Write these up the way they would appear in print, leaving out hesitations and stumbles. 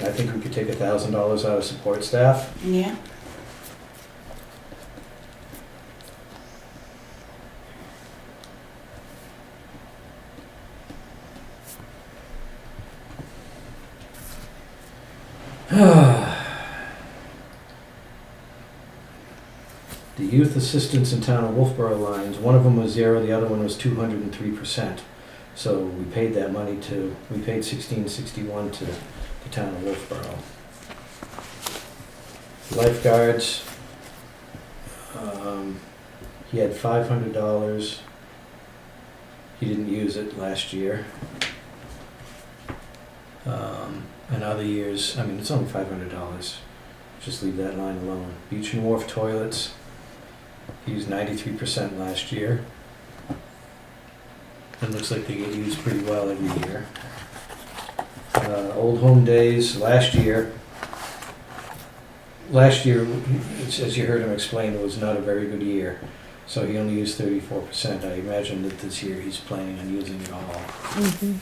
I think we could take $1,000 out of support staff. Yeah. The youth assistance in town of Wolfboro lines, one of them was 0, the other one was 203%. So we paid that money we paid $1661 to the town of Wolfboro. Lifeguards, he had $500. He didn't use it last year. And other years, I mean, it's only $500. Just leave that line alone. Beach and wharf toilets, he used 93% last year. It looks like they get used pretty well every year. Old home days, last year, as you heard him explain, it was not a very good year. So he only used 34%. I imagine that this year he's planning on using it all. Mm-hmm.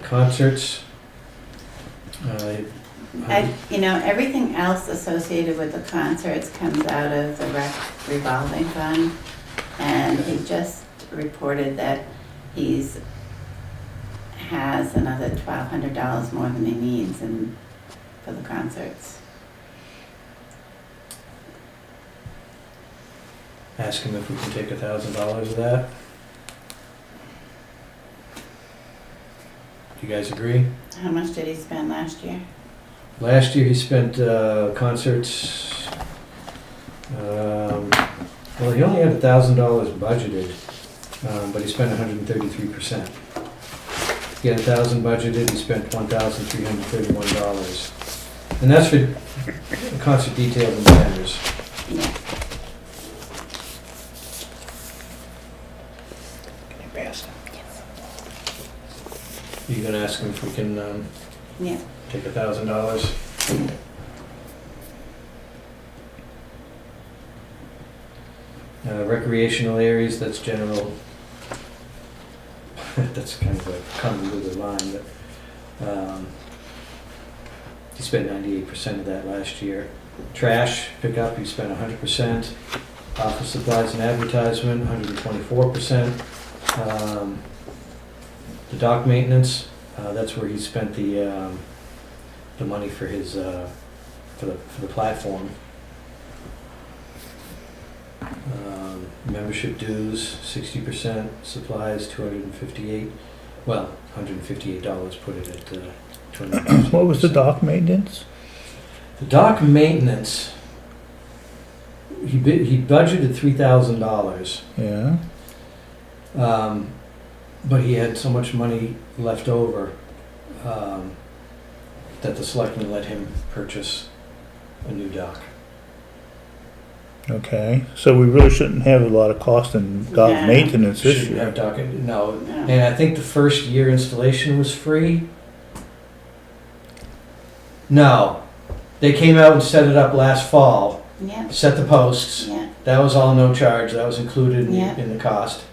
Concerts. Everything else associated with the concerts comes out of the rec revolving fund. And he just reported that has another $1,200 more than he needs for the concerts. Ask him if we can take $1,000 of that. Do you guys agree? How much did he spend last year? Last year he spent concerts. Well, he only had $1,000 budgeted, but he spent 133%. He had $1,000 budgeted. He spent $1,331, and that's for concert details and banners. Yeah. You gonna ask him if we can Yeah. take $1,000? Recreational areas, that's general. That's kind of a convoluted line, but he spent 98% of that last year. Trash pickup, he spent 100%. Office supplies and advertisement, 124%. The dock maintenance, that's where he spent the money for his for the platform. Membership dues, 60%. Supplies, 258. Well, $158. Put it at $200. What was the dock maintenance? The dock maintenance. He budgeted $3,000. Yeah. But he had so much money left over that the selectmen let him purchase a new dock. Okay. So we really shouldn't have a lot of cost in dock Yeah. maintenance this Shouldn't year. have dock, no. No. And I think the first year installation was free. No, they came out and set it up last fall, Yeah. set the posts. Yeah. That was all no charge. That was included Yeah. in the cost.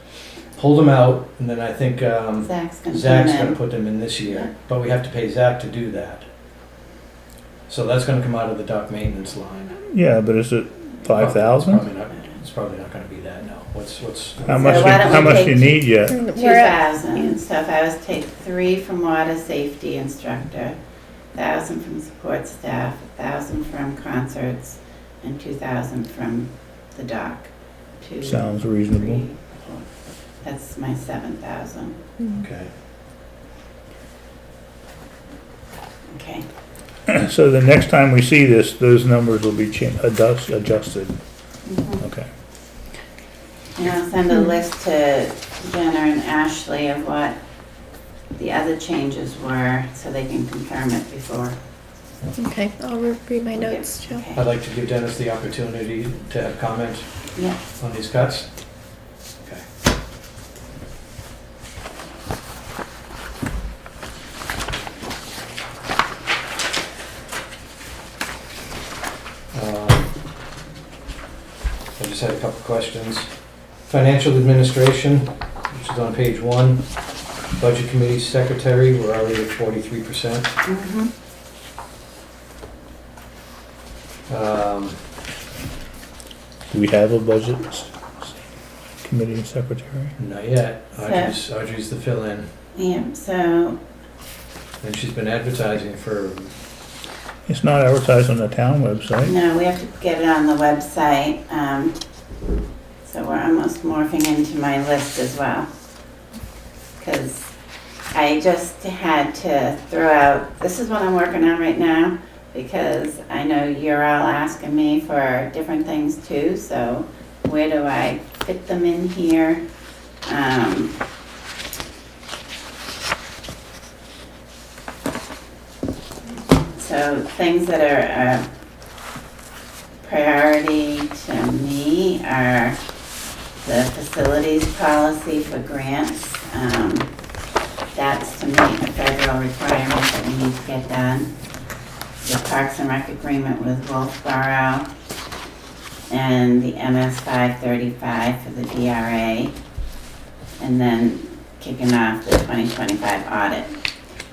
Pulled them out, and then I think Zach's gonna Zach's come gonna in. put them in this Yeah. year, but we have to pay Zach to do that. So that's gonna come out of the dock maintenance line. Yeah, but is it 5,000? It's probably not gonna be that, no. What's, How So much? why don't How we much take do you need yet? We're at, 2,000. So if I was to take 3 from water safety instructor, 1,000 from support staff, 1,000 from concerts, and 2,000 from the dock. Two, Sounds reasonable. 3, 4. That's my 7,000. okay. Okay. So the next time we see this, those numbers will be adjusted. Mhm. Okay. And I'll send a list to Jenna and Ashley of what the other changes were, so they can confirm it before. okay, I'll read my we get- notes, Joe. Okay. I'd like to give Dennis the opportunity to have comment Yeah. on these cuts. Okay. I just had a couple questions. Financial administration, which is on page 1. Budget committee secretary, we're already at 43%. Mhm. Do we have a budget committee secretary? Not yet. Audrey's the fill-in, Yeah, so, and she's been advertising for, It's not advertised on the town website. no, we have to get it on the website, so we're almost morphing into my list as well. Because I just had to throw out, this is what I'm working on right now, because I know you're all asking me for different things too, so where do I fit them in here? So things that are a priority to me are the facilities policy for grants. That's to meet a federal requirement that we need to get done. The Parks and Rec agreement with Wolfboro and the MS 535 for the DRA. And then kicking off the 2025 audit.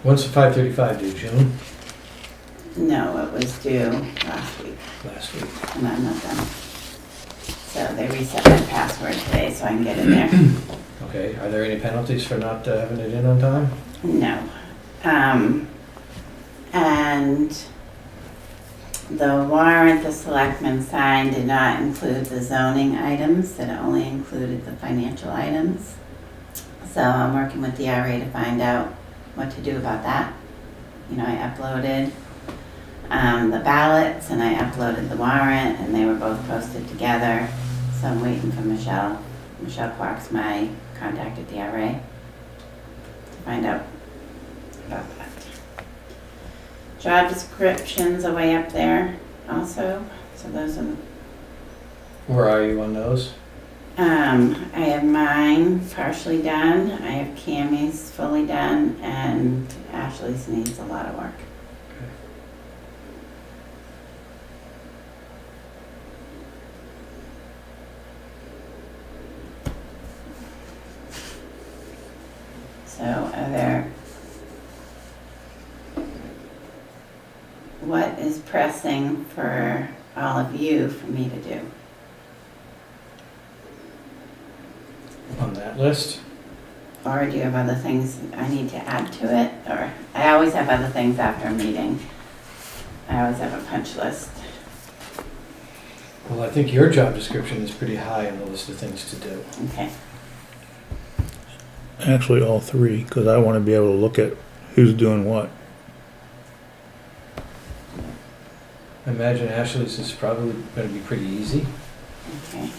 when's the 535 due, June? No, it was due last week. Last week. And I'm not done. So they reset my password today so I can get in there. Okay, are there any penalties for not having it in on time? No. And the warrant the selectmen signed did not include the zoning items, it only included the financial items. So I'm working with the RA to find out what to do about that. You know, I uploaded the ballots and I uploaded the warrant and they were both posted together. So I'm waiting for Michelle. Michelle Clark's my contact at the RA to find out about that. Job descriptions are way up there also. So those are, Where are you on those? I have mine partially done. I have Cammie's fully done and Ashley's needs a lot of work. So are there, what is pressing for all of you for me to do? On that list? Or do you have other things I need to add to it? Or, I always have other things after a meeting. I always have a punch list. Well, I think your job description is pretty high on the list of things to do. Okay, Actually, all three, because I want to be able to look at who's doing what. I imagine Ashley's is probably going to be pretty easy, okay.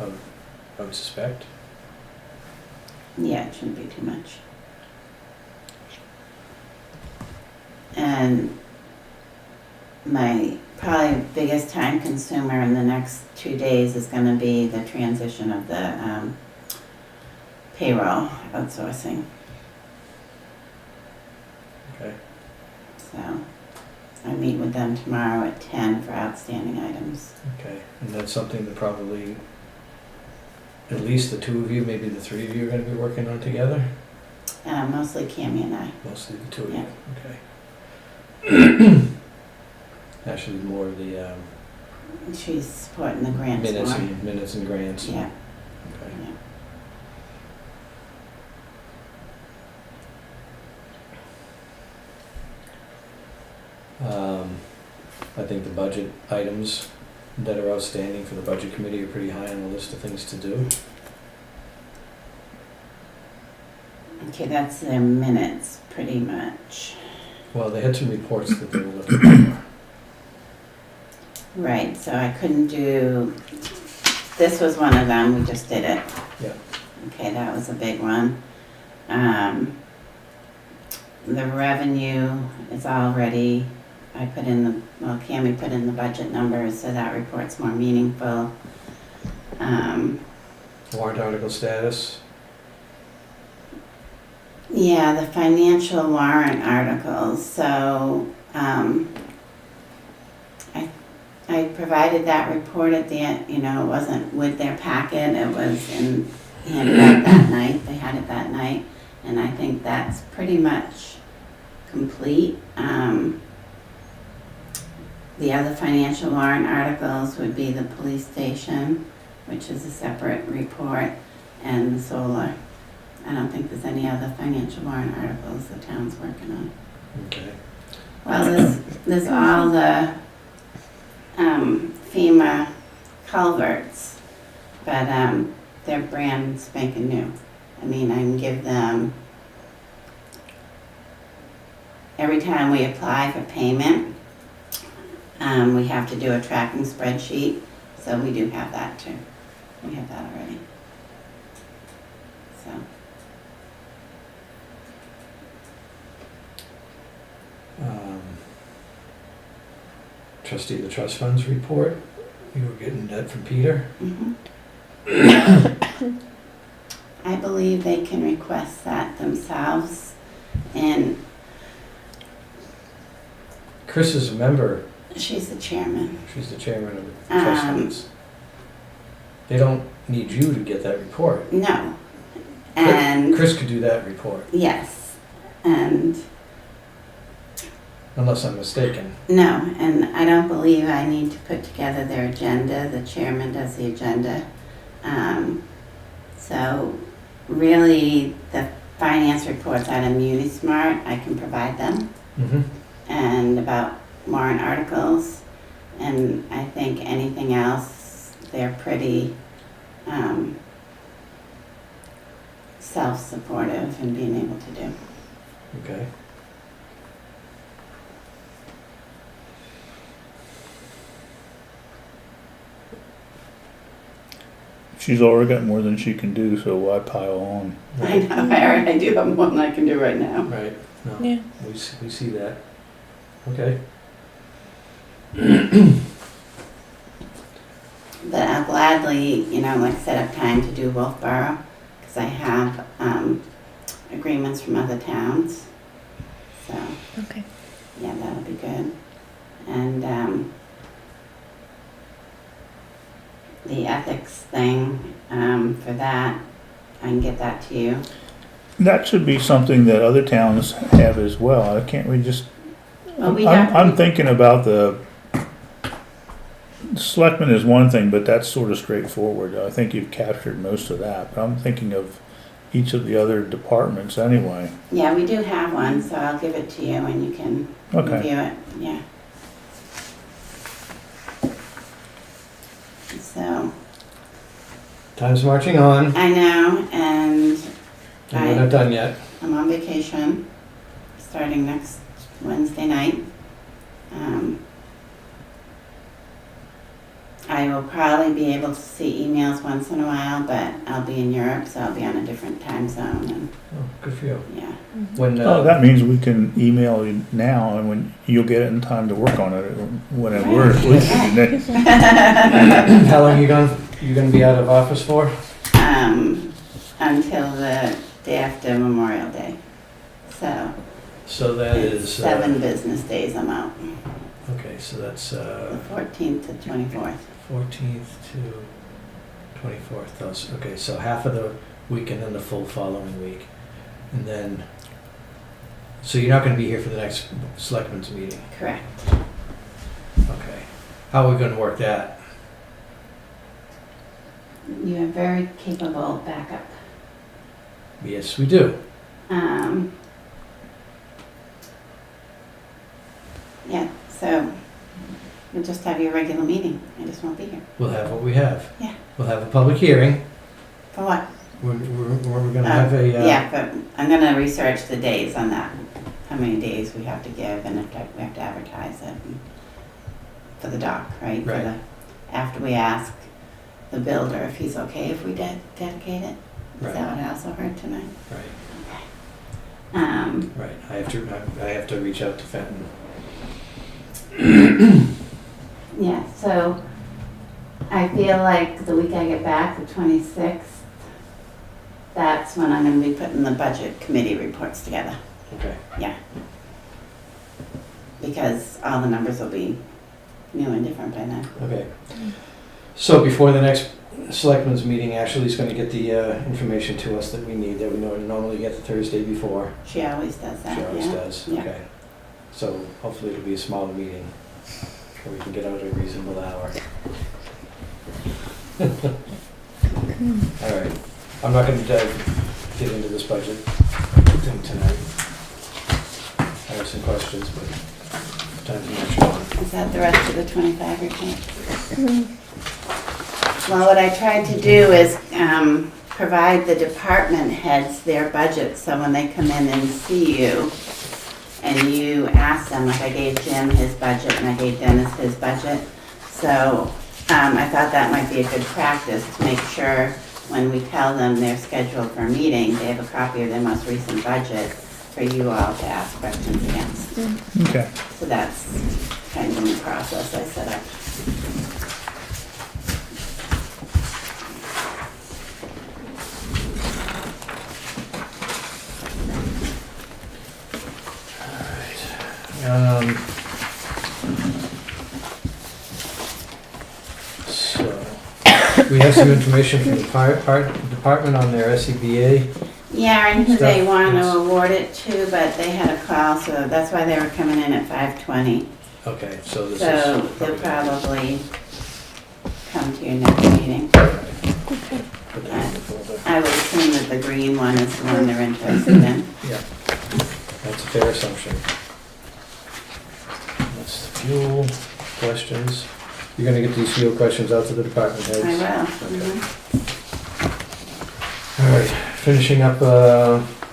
I would suspect. Yeah, it shouldn't be too much. And my probably biggest time consumer in the next 2 days is gonna be the transition of the payroll outsourcing. Okay. So I meet with them tomorrow at 10 for outstanding items. Okay, and that's something that probably at least the two of you, maybe the three of you are going to be working on together? Mostly Cammie and I. Mostly the two of Yeah. you, okay. Actually, more of the She's supporting the grants more. minutes and grants. Yeah. Okay. Yeah. I think the budget items that are outstanding for the budget committee are pretty high on the list of things to do. Okay, that's their minutes, pretty much. Well, they had some reports that they were looking for. Right, so I couldn't do, this was one of them, we just did it. Yeah. Okay, that was a big one. The revenue is already, I put in the, well, Cammie put in the budget numbers, so that report's more meaningful. Warrant article status. Yeah, the financial warrant articles, so, I provided that report at the end, you know, it wasn't with their packet, it was in handed out that night. They had it that night, and I think that's pretty much complete. The other financial warrant articles would be the police station, which is a separate report, and the solar. I don't think there's any other financial warrant articles the town's working on. Okay. Well, there's all the FEMA culverts, but they're brand spanking new. I mean, I can give them, every time we apply for payment, we have to do a tracking spreadsheet, so we do have that too. We have that already. So, Trustee of the trust funds report, you were getting that from Peter? I believe they can request that themselves, and Chris is a member, she's the chairman. she's the chairman of the trust funds. They don't need you to get that report. No, and Chris could do that report, yes, and unless I'm mistaken. no, and I don't believe I need to put together their agenda. The chairman does the agenda. So really, the finance reports out of MuniSmart, I can provide them, Mm-hmm. and about warrant articles, and I think anything else, they're pretty self-supportive in being able to do. Okay. She's already got more than she can do, so why pile on? I know, I do have one I can do right now. Right, no, Yeah. we see that. Okay. But I'll gladly, like set up time to do Wolfboro, because I have agreements from other towns. So, Okay. yeah, that'll be good. And the ethics thing, for that, I can get that to you. That should be something that other towns have as well. Can't we just, Well, we have I'm thinking about the selectmen is one thing, but that's sort of straightforward. I think you've captured most of that, but I'm thinking of each of the other departments anyway. Yeah, we do have one, so I'll give it to you and you can Okay. review it, yeah. So, Time's marching on, I know, and and we're not done yet. I'm on vacation, starting next Wednesday night. I will probably be able to see emails once in a while, but I'll be in Europe, so I'll be on a different time zone, and, Oh, good for you. yeah. When, Oh, that means we can email you now, and when you'll get it in time to work on it, whenever we're asleep. how long you gonna be out of office for? Until the day after Memorial Day. So, So that it's is, 7 business days I'm out, okay, so that's, the 14th to 24th. 14th to 24th, those, okay, so half of the week and then the full following week. And then, so you're not gonna be here for the next selectmen's meeting, Correct. okay. How are we gonna work that? You have very capable backup. Yes, we do. Yeah, so we'll just have your regular meeting. I just won't be here. We'll have what we have. Yeah. We'll have a public hearing. For what? We're gonna have a, Yeah, but I'm gonna research the days on that. How many days we have to give and if we have to advertise it for the dock, right? For Right. after we ask the builder if he's okay if we dedicate it. Is Right. that what I also heard tonight? right, Okay. right, I have to reach out to Fenton. Yeah, so I feel like the week I get back, the 26th, that's when I'm gonna be putting the budget committee reports together. Okay, Because all the numbers will be new and different by then. okay. So before the next selectmen's meeting, Ashley's gonna get the information to us that we need, that we normally get the Thursday before. She always does that, She always yeah. does, Yeah. okay. So hopefully it'll be a smaller meeting, where we can get out at a reasonable hour. All right, I'm not gonna get into this budget thing tonight. I have some questions, but time to march on. Is that the rest of the 25 report? Well, what I tried to do is provide the department heads their budgets, so when they come in and see you, and you ask them, like I gave Jim his budget and I gave Dennis his budget, so I thought that might be a good practice to make sure when we tell them they're scheduled for a meeting, they have a copy of their most recent budget for you all to ask questions against. Okay. So that's kind of the process I set up. So, we have some information from the fire department on their SCBA. Yeah, and who they Stuff, want yes. to award it to, but they had a call, so that's why they were coming in at 5:20. Okay, so this So is. they'll probably come to your next meeting. Put that in the folder. I would assume that the green one is the one they're interested in. Yeah, that's a fair assumption. That's the fuel questions. You're gonna get these fuel questions out to the department heads? I will. Okay. Mhm. All right, finishing up,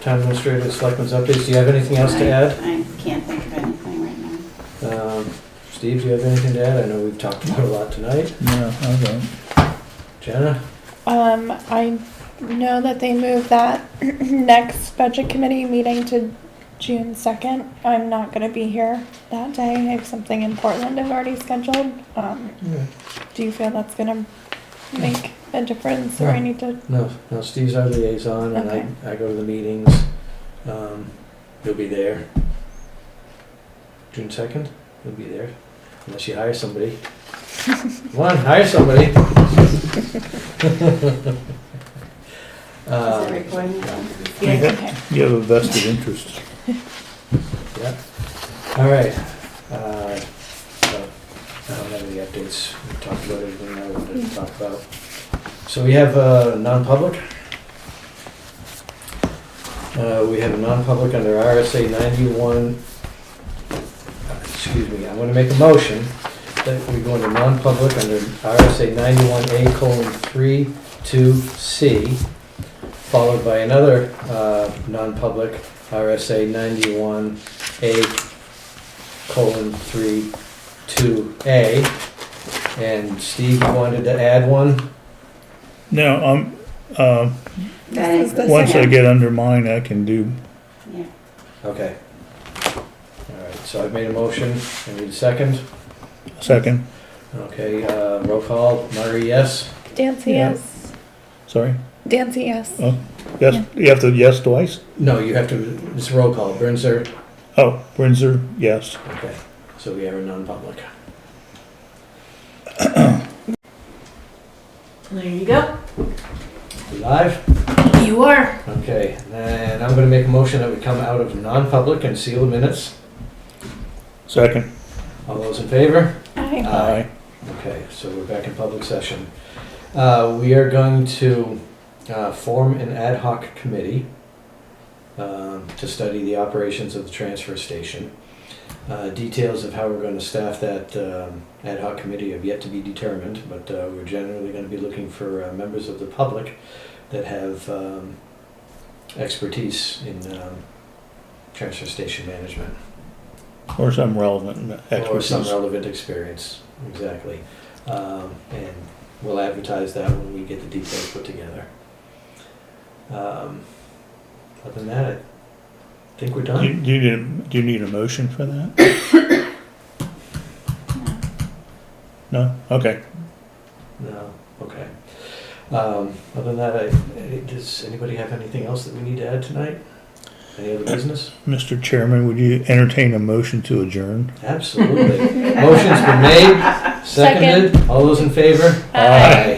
town administrator, selectmen's updates. Do you have anything else to add? I can't think of anything right now. Steve, do you have anything to add? I know we've talked about a lot tonight. No, I don't. Jenna? I know that they moved that next budget committee meeting to June 2nd. I'm not gonna be here that day. I have something in Portland I've already scheduled. Do you feel that's gonna make a difference, or I need to? No, Steve's our liaison, and Okay. I go to the meetings. You'll be there. June 2nd, you'll be there, unless you hire somebody. Come on, hire somebody. Is it recording? You Okay. you have a vested interest. Yeah. All right. So, I don't have any updates. We talked about everything I wanted to talk about. So we have a non-public. We have a non-public under RSA 91. Excuse me, I'm going to make a motion that we go into non-public under RSA 91A:3(2)C, followed by another non-public, RSA 91A:3(2)A. And Steve, you wanted to add one? Now, That This is the includes once I him. get under mine, I can do, Yeah. Okay. All right, so I've made a motion. I need a second. second, Okay, roll call. Murray, yes? Dancy, Yeah. yes. sorry? Dancy, yes. Oh, yes, you have to yes twice? No, you have to, it's roll call. Brinzer? Oh, Brinzer, yes. Okay, so we have a non-public. There you go. We live? You are. Okay, and I'm gonna make a motion that we come out of non-public and seal the minutes. Second, All those in favor? Aye. aye. Okay, so we're back in public session. We are going to form an ad hoc committee to study the operations of the transfer station. Details of how we're going to staff that ad hoc committee have yet to be determined, but we're generally going to be looking for members of the public that have expertise in transfer station management. Or some relevant Or some expertise. relevant experience, exactly. And we'll advertise that when we get the details put together. Other than that, I think we're Do done. you need a motion for that? No? Okay. No, okay. Other than that, does anybody have anything else that we need to add tonight? Any other business? Mr. Chairman, would you entertain a motion to adjourn? Absolutely. Motion's been made, seconded. All those in favor? Aye.